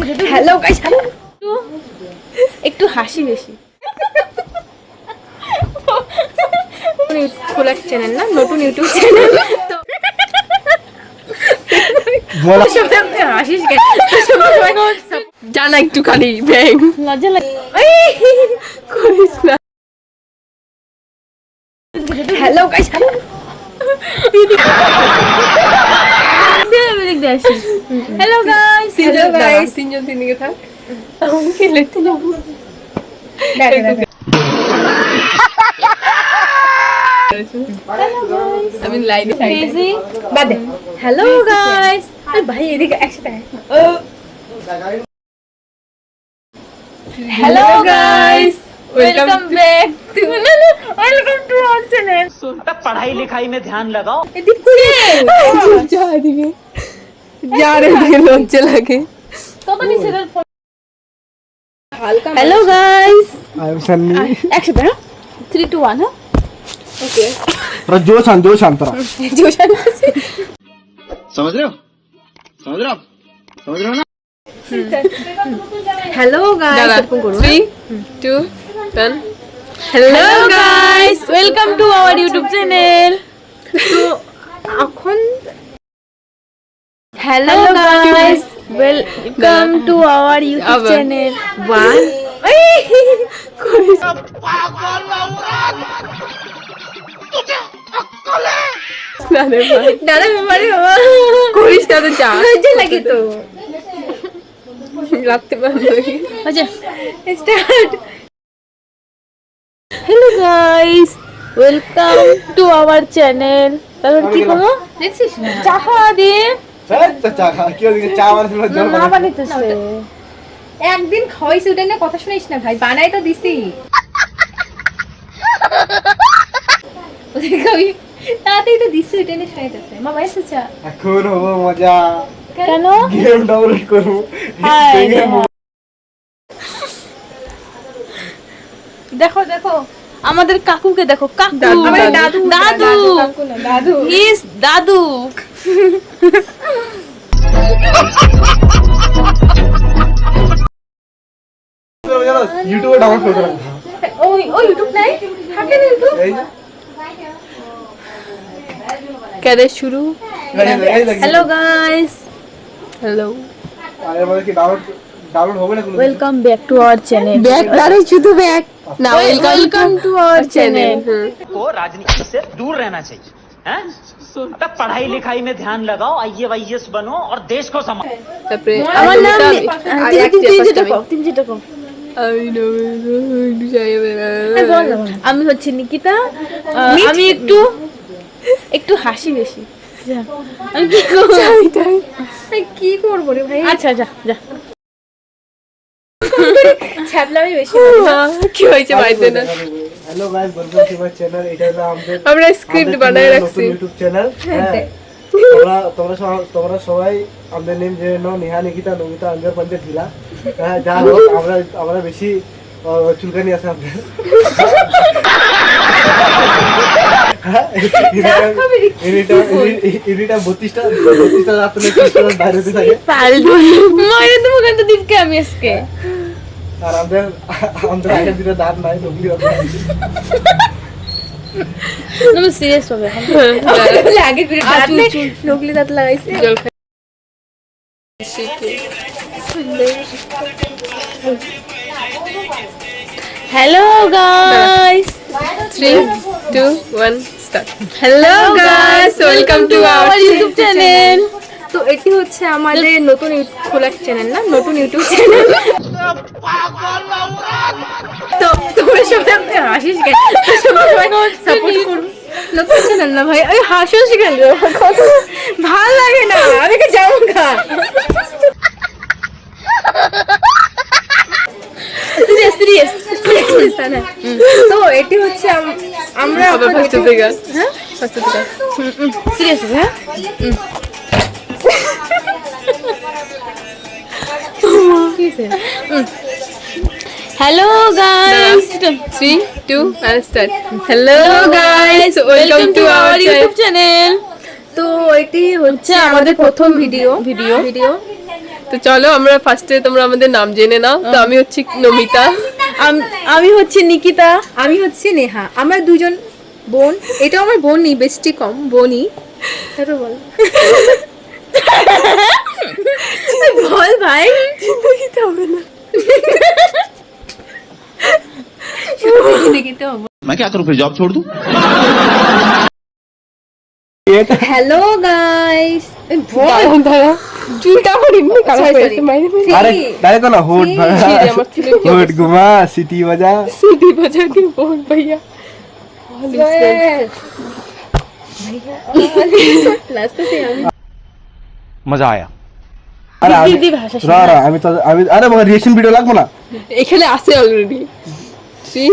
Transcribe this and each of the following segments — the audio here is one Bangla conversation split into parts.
হ্যালো গাইস, একটু হাসি বেশি। খোলা চ্যানেল না, নতুন ইউটিউব চ্যানেল। তো হাসিস কেন? জানা একটুখানি ব্যাং লজ্জা লাগে, করিস না। হ্যালো গাইস, হ্যালো গাইস, তিনজন তিনদিকে থাক। আমি লাইনে বাদে। হ্যালো গাইস, ভাই এদিকে একসাথে। Hello guys, welcome back to our channel. पढ़ाई लिखाई में ध्यान लगाओ। जा रहे लज्जा लगे। Hello guys, I am Sunny. Action 3 2 1 हां ओके। थोड़ा जोश आन तोरा समझ रहे हो ना? Hello guys, 3 2 1 hello guys, welcome to our YouTube channel. तो এখন hello guys, welcome to our YouTube channel. 1 দাদা ব্যাপারে বাবা করিস না তো, যা লজ্জা লাগে তো লাগতে পারবে। আচ্ছা start. Hello guys, welcome to our channel. তাহলে কি করব দেখছিস? চা খাওয়া দিয়ে চা খা কি ওদিকে চা বানাতে জল না বানাইতেছে। একদিন খাওয়াইছি, ওটা না কথা শুনিস না ভাই, বানাই তো দিছি। ওদিকে কই তাতেই তো দিছি, ওটা না শুনাইতেছে। মা বাইসে চা এখন হবে মজা। কেন? গেম ডাউনলোড করব। দেখো দেখো আমাদের কাকুকে দেখো, কাকু আমাদের দাদু কাকু না, দাদু। ইস দাদু। ইউটিউবে ডাউনলোড করে রাখো। ওই ইউটিউব নাই, থাকে না ইউটিউব। এই কেদে শুরু। এই লাগি। হ্যালো গাইস, হ্যালো, আরে বলে কি ডাউনলোড হবে না কোনো? Welcome back to our channel. Back আরে শুধু ব্যাক না, ওয়েলকাম টু আওয়ার চ্যানেল। को राजनीति से दूर रहना चाहिए, हैं? अबे पढ़ाई लिखाई में ध्यान लगाओ, IAS बनो और देश को संभालो। তারপরে আমার নাম তিন যেটা কম। আমি হচ্ছে নিকিতা। আমি একটু হাসি বেশি। আমি কি করবো রে ভাই? আচ্ছা যা যা, ছাপলামি বেশি। কি হয়েছে বাইতে না? Hello guys, welcome to my channel. এটা হলো আমরা স্ক্রিপ্ট বানায় রাখছি, ইউটিউব চ্যানেল। তোমরা সবাই আমাদের নেম জেনে নাও, নেহা, নিকিতা, নমিতা, অঞ্জর, পঞ্চে, ঢিলা। হ্যাঁ, যা হোক, আমরা বেশি চুলকানি আছে আমাদের। এনিটা 32টা রাত বাইরে থাকে। আমি আজকে আর আমাদের আগের দিনে দাঁত নাই, সিরিয়াস হবে। আগের নকলি দাঁত লাগাইছে। Hello guys, 3 2 1 start. Hello guys, welcome to our YouTube channel. তো এটি হচ্ছে আমাদের নতুন খোলা চ্যানেল না, নতুন ইউটিউব চ্যানেল। তো তোমরা সবাই হাসিস কেন? সবাই সাপোর্ট করুন। নতুন চ্যানেল না ভাই, ওই হাসিস কেন? ভালো লাগে না, আমি কি যাবো গা। সিরিয়াস তো এটি হচ্ছে আমরা সিরিয়াস। হ্যাঁ hello guys, 3 2 1 start. Hello guys, welcome to our YouTube channel. তো এটি হচ্ছে আমাদের প্রথম ভিডিও। তো চলো আমরা ফার্স্টে তোমরা আমাদের নাম জেনে নাও। তো আমি হচ্ছি নমিতা, আমি হচ্ছে নিকিতা, আমি হচ্ছে নেহা। আমরা দুজন বোন। এটা আমার বোনই, বেস্টি কম বোনই। তো বল বল ভাই, নিকিতা হবে না, নিকিতা হবে। मैं क्या करूं फिर जॉब छोड़ दूं? হ্যালো গাইস, দাঁড়া চুলটা আমার এমনি কালো Sorry, হয়েছে sorry. মাইনে আরে ডাইরেক্ট না হোট ভাই আমার চুলে কি হোট ঘুমা সিটি বাজা सीधी बजा के बहुत भैया লাস্টে সে আমি मजा आया। আরে আমি দিদি ভাষা রা আমি তো আমি আরে আমার রিঅ্যাকশন ভিডিও লাগবে না এখানে আছে অলরেডি সি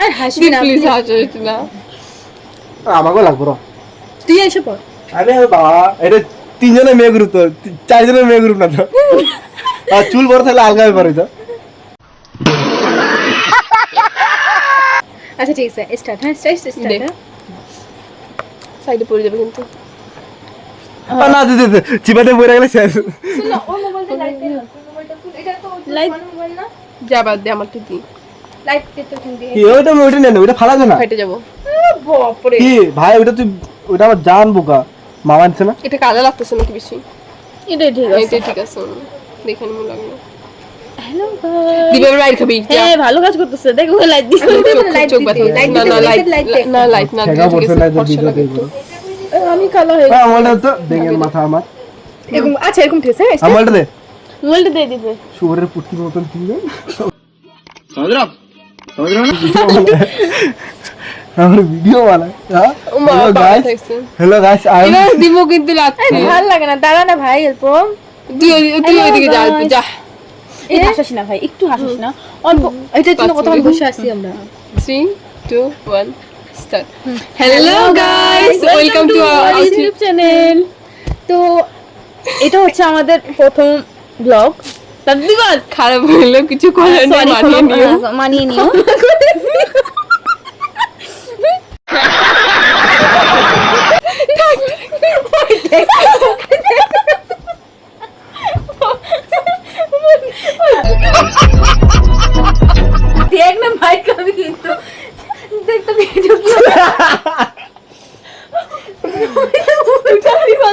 আর হাসবি না প্লিজ হাসো না আমাকেও লাগবে র তুই এসে পড়। আরে বাবা এটা তিনজনের মেয়ে গ্রুপ তো চারজনের মেয়ে গ্রুপ না তো আর চুল বড় থাকলে আলগা ব্যাপার হইতো আচ্ছা ঠিক আছে, স্টার্ট। হ্যাঁ স্টার্ট। দেখ। সাইডে পড়ে যাবে কিন্তু না দিতে চিপাতে পড়ে গেলে শেষ না ওর মোবাইলটা লাইট দে, মোবাইলটা খুল। এটা তো লাইট মোবাইল না, যা বাদ দে আমার তো দি লাইট দে তো কিন দিয়ে। কি ওইটা নেন ওইটা ফালাবে না ফাইটে যাবো বাপরে, কি ভাই ওইটা তুই ওইটা আমার জান বোকা মামা আনছে না এটা কালো লাগতেছে নাকি বেশি এটা ঠিক আছে। এটা ঠিক আছে দেখে নিমু লাগলো হ্যালো গাইস, দিবে রাইট খাবি হ্যাঁ ভালো কাজ করতেছে। দেখো লাইট দিছে, চোখ ব্যথা লাইট না না লাইট লাইট না লাইট না ঠেকা পড়ছে না তো ভিডিও দেখবো আমি কালো হয়ে হ্যাঁ আমারটা তো দেখেন মাথা আমার এরকম। আচ্ছা এরকম ঠিক আছে, আমারটা দে মোবাইলটা দিয়ে দিবে। শুয়োরের পুটকির মতন তিনজন समझ रहे हो आप? समझ रहे हो ना? আমার ভিডিও বানায় হ্যাঁ ও মা হ্যালো বাবা গাইস থাকছে হ্যালো গাইস আই এটা দিব কিন্তু লাগছে ভালো লাগে না, দাঁড়া না ভাই অল্প। তুই ওইদিকে যা guys. যা এই হাসাস না ভাই, একটু হাসাস না অল্প। এটার জন্য কতক্ষণ বসে আছি আমরা। 3 2 1 start hello guys welcome to our YouTube channel. তো এটা হচ্ছে আমাদের প্রথম ব্লগ। তার খারাপ হলো কিছু করার নেই মানিয়ে নিও মানিয়ে নিও। দেখ না ভাই কবি কিন্তু দেখ তো ভিডিও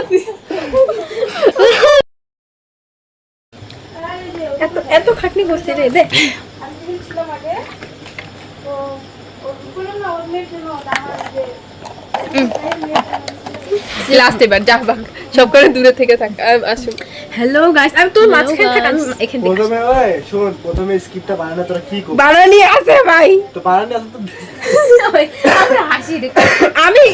কি এত এত খাটনি করছে রে। দেখ লাস্ট এবার যা বাক সব করে দূরে থেকে থাক আসুন হ্যালো গাইস, আমি তোর মাঝখানে থাকা, আমি এখানে দেখি। প্রথমে ওই শোন প্রথমে স্ক্রিপ্টটা বানানো তোরা কি করছিস বানানি আছে ভাই তো বানানি আছে তো আমরা হাসি রে। আমি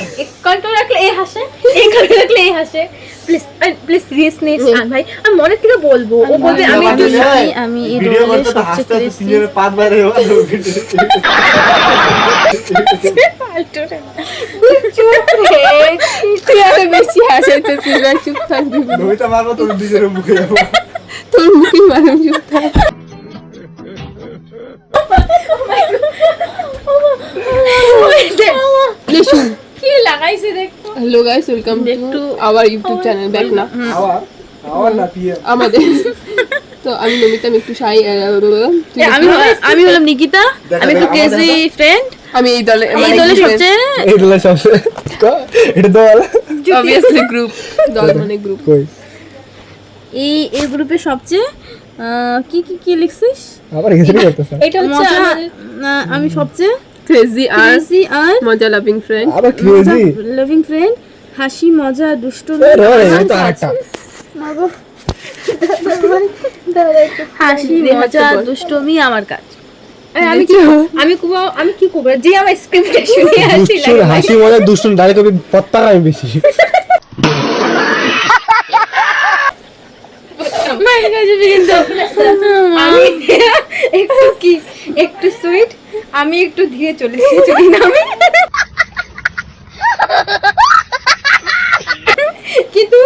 কন্ট্রোল রাখলে এই হাসে, এই কন্ট্রোল রাখলে এই হাসে। প্লিজ প্লিজ সিরিয়াসনেস আন ভাই, আমি মনে থেকে বলবো। ও বলবে আমি একটু হাসি, আমি এই ভিডিও রোলে করতে তো সবচেয়ে হাসতে ফ্রেশ। তিনজনের পাত বাইরে হওয়া তুই আরো বেশি হাসাইতেছিস ভাই চুপ থাকবি নমিতা মারবো তোর দুজনের মুখে যাবো তোর মুখে মানুষ চুপ থাক লিসুন কি লাগাইছে দেখতো। Hello guys welcome to our YouTube channel back না আবার আবার না পিয়ে আমাদের তো আমি নমিতা আমি একটু শাই আমি হলাম নিকিতা, আমি একটু ক্রেজি ফ্রেন্ড। আমি এই দলে এই দলে সবচেয়ে এইগুলো সবচেয়ে এটা তো বল অবভিয়াসলি গ্রুপ দল মানে গ্রুপ কই এই এই গ্রুপে সবচেয়ে কি কি কি লিখছিস? আবার এখানে করতেছ এটা হচ্ছে আমি সবচেয়ে ক্রেজি আর ক্রেজি আর মজা লাভিং ফ্রেন্ড আবার ক্রেজি লাভিং ফ্রেন্ড, হাসি মজা দুষ্ট রে তো আরেকটা হাসি মজা দুষ্টমি আমার কাজ। আমি কি আমি কি করব যে আমার স্ক্রিপ্টটা শুনে হাসি দুষ্টুর লাগে। হাসি মজা দুষ্টুর ডাইরেক্ট কবি পত্তাকা আমি বেশি মায়ের কাছে কিন্তু আমি একটু কি একটু সুইট, আমি একটু ধীরে চলি না আমি, কিন্তু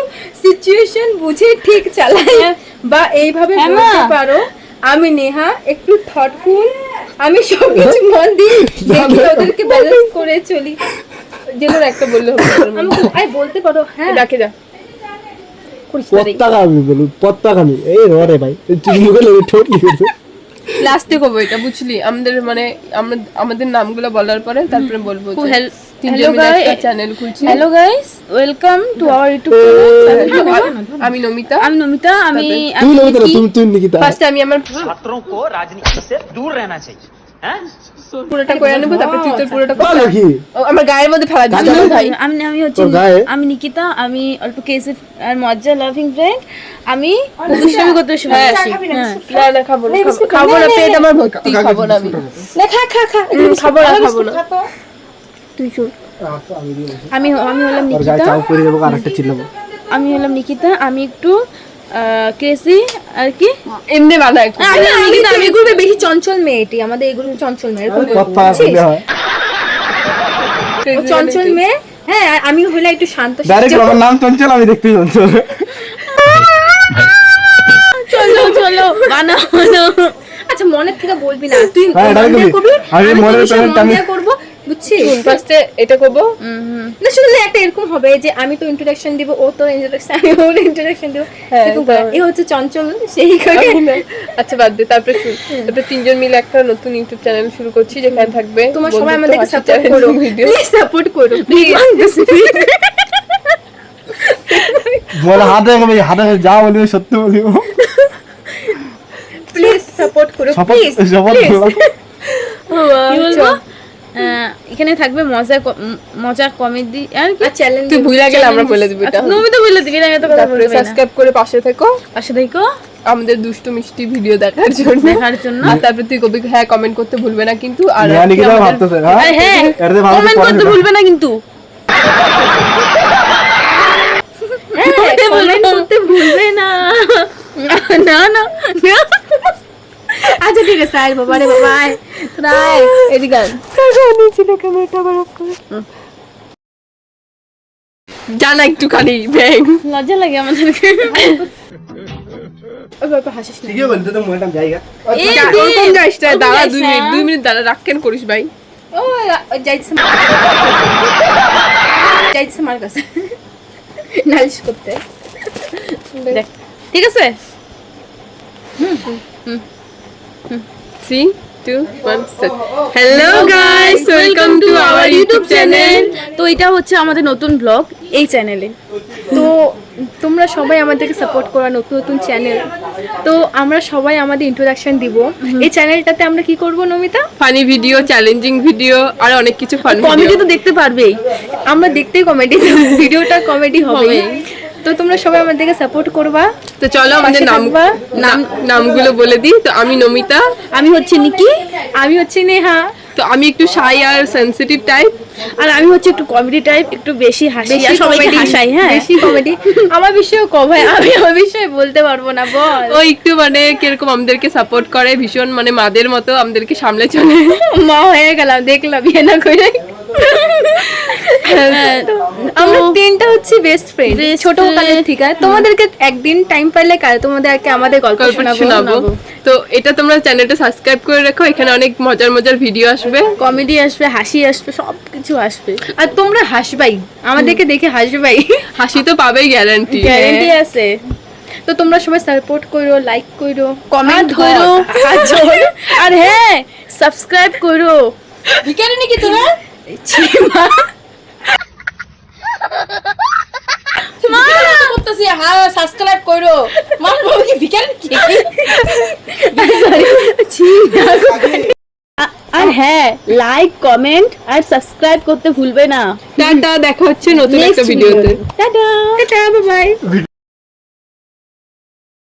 সিচুয়েশন বুঝে ঠিক চালাই বা এইভাবে বলতে পারো। আমি নেহা একটু থটফুল, আমি সবকিছু মন দিয়ে দেখি, ওদেরকে ব্যালেন্স করে চলি। যেন একটা বললে হবে আমি বলতে পারো হ্যাঁ। ডাকে যা করিস না রে। পত্তাকামি বলু, পত্তাকামি। এই রে ভাই, মুখে লেগে ঠোঁট লিখেছে। লাস্টে কব এটা বুঝলি, আমাদের মানে আমরা আমাদের নামগুলো বলার পরে তারপরে বলবো যে হ্যালো গাইস, চ্যানেল খুলছি। Hello guys, welcome to our YouTube channel. আমি নমিতা। আমি নমিতা, আমি তুই নমিতা না, তুই নিকিতা। ফার্স্টে আমি আমার छात्रों को राजनीति से दूर रहना चाहिए हैं? পুরোটা করে নেবো, তারপর তুই তোর পুরোটা কর। বলো কি? ও, আমার গায়ের মধ্যে ফেলা দিবি না ভাই। আমি হচ্ছে তোর গায়ে? আমি নিকিতা, আমি অল্প কেসে আর মজ্জা লাভিং ফ্রেন্ড। আমি দুষ্টামি করতে বেশি ভালোবাসি। হ্যাঁ। না না খাবো না, খাবো না, পেট আমার ভর্তি, খাবো না আমি। না খা খা খা, খাবো না, খাবো না। তুই শুন। আমি দিয়ে বলছি। আমি হলাম ওর গায়ে নিকিতা, চাউ করে দেবো, আরেকটা চিল্লাবো। আমি হলাম নিকিতা, আমি একটু ক্রেজি আর কি। এমনি বানায় খুব। আমি নিকিতা, আমি গ্রুপে বেশি চঞ্চল মেয়ে, এটি আমাদের এই গ্রুপে চঞ্চল মেয়ে, এরকম কথা বুঝছিস? বলতে হয়। ও চঞ্চল মেয়ে। হ্যাঁ, আর আমি হলে একটু শান্ত ডাইরেক্ট শিষ্ট। আমার নাম চঞ্চল, আমি দেখতে চঞ্চল। চলো চলো বানাও বানাও। আচ্ছা মনের থেকে বলবি না, তুই হ্যাঁ, এটা মন দিয়ে করবি। করবি, আমি আমি মনের ভীষণ প্ল্যানটা মন আমি- দিয়ে করবো, বুঝছিস? ফার্স্টে এটা করবো। না শুধু না, একটা এরকম হবে যে আমি তো ইন্ট্রোডাকশন দিব, ও তো ইন্ট্রোডাকশন, আমি ওর ইন্ট্রোডাকশন দিব, হ্যাঁ, এরকম তাই। করে। এই হচ্ছে চঞ্চল, সেই করে। আচ্ছা বাদ দে, তারপরে তারপরে তিনজন মিলে একটা নতুন ইউটিউব চ্যানেল শুরু করছি, যেখানে থাকবে তোমার সবাই বন্ধুত্ব, আমাদেরকে হাসি, সাপোর্ট challenge, করো, ভিডিও। প্লিজ সাপোর্ট করো, প্লিজ। বলে হাতে হাতে যা বলিব সত্য বলিব। প্লিজ সাপোর্ট করো, শপথ প্লিজ শপথ করলাম। কি বলবো? এখানে থাকবে মজার কমেডি আর কি চ্যালেঞ্জ। তুই ভুলে গেলে আমরা বলে দিবি এটা। তুমি তো বলে দিবি না, আমি তো কথা তারপরে বলবো না। সাবস্ক্রাইব করে পাশে থেকো পাশে দেখো আমাদের দুষ্টু মিষ্টি ভিডিও দেখার জন্য। দেখার জন্য। আর তারপরে তুই কবি হ্যাঁ কমেন্ট করতে ভুলবে না কিন্তু। আর নিয়া কি নিকিতা আমাদের- ভাবতেছে, হ্যাঁ? আরে হ্যাঁ, এটাতে ভালো কমেন্ট পরে করতে দেবে। ভুলবে না কিন্তু। কমেন্ট করতে ভুলবে না। না না না। আচ্ছা ঠিক আছে, আয় বাবা রে বাবা, আয় রায় এদিকে আয়। জানা একটুখানি ব্যাং। লজ্জা লাগে আমাদেরকে। ওই বাবা হাসিস না। ঠিকই বলতে তো মোটা জায়গা। এই ওরকম যাইস না, ওরকম দাঁড়া যাইস 2 না। মিনিট 2 মিনিট দাঁড়া, রাগ কেন করিস ভাই? ও যাইছে যাইছে আমার কাছে নালিশ করতে। দেখ ঠিক আছে। 3 2 1 start. Hello guys, welcome to our YouTube channel. তো এটা হচ্ছে আমাদের নতুন ব্লগ এই চ্যানেলে। তো তোমরা সবাই আমাদেরকে সাপোর্ট করা, নতুন নতুন চ্যানেল। তো আমরা সবাই আমাদের ইন্ট্রোডাকশন দিব এই চ্যানেলটাতে। আমরা কি করব Namita? Funny video, challenging video, আর অনেক কিছু ফান কমেডি ভিডিও। তো দেখতে পারবেই, আমরা দেখতেই কমেডি, ভিডিওটা কমেডি হবে। তো তোমরা সবাই আমাদেরকে সাপোর্ট করবা। তো চলো আমাদের পাশে নাম থাকবা। নামগুলো বলে দিই। তো আমি নমিতা। আমি হচ্ছে নিকি, আমি হচ্ছে নেহা, তো আমি একটু শাই আর সেনসিটিভ টাইপ। আর আমি হচ্ছে একটু কমেডি টাইপ, একটু বেশি হাসি, আর সবাইকে comedy, হাসাই। হ্যাঁ বেশি কমেডি। আমার বিষয়ে ভাই, আমি আমার বিষয়ে বলতে পারবো না, বল। ও একটু মানে কিরকম আমাদেরকে সাপোর্ট করে, ভীষণ মানে মাদের মতো আমাদেরকে সামলে চলে। মা হয়ে গেলাম, দেখলাম বিয়ে না করে। আমরা তিনটা হচ্ছে বেস্ট ফ্রেন্ড ছোট কালের থেকে। তোমাদেরকে একদিন টাইম পাইলে কাল তোমাদেরকে আমাদের গল্প গল্প শোনাবো। তো এটা তোমরা চ্যানেলটা সাবস্ক্রাইব করে রাখো, এখানে অনেক মজার মজার ভিডিও আসবে, কমেডি আসবে, হাসি আসবে, সব কিছু আসবে। আর তোমরা হাসবাই, আমাদেরকে দেখে হাসবাই, হাসি তো পাবেই গ্যারান্টি। গ্যারান্টি আছে। তো তোমরা সবাই সাপোর্ট করো, লাইক করো, কমেন্ট করো, আর হ্যাঁ সাবস্ক্রাইব করো। ভিখারি নাকি তোরা? মা মা করতেছি, হ্যাঁ সাবস্ক্রাইব করো। মা বলো কি ভিখারি নাকি? আর হ্যাঁ লাইক, কমেন্ট আর সাবস্ক্রাইব করতে ভুলবে না। টাটা, দেখা হচ্ছে নতুন একটা ভিডিওতে। Tata tata, bye bye.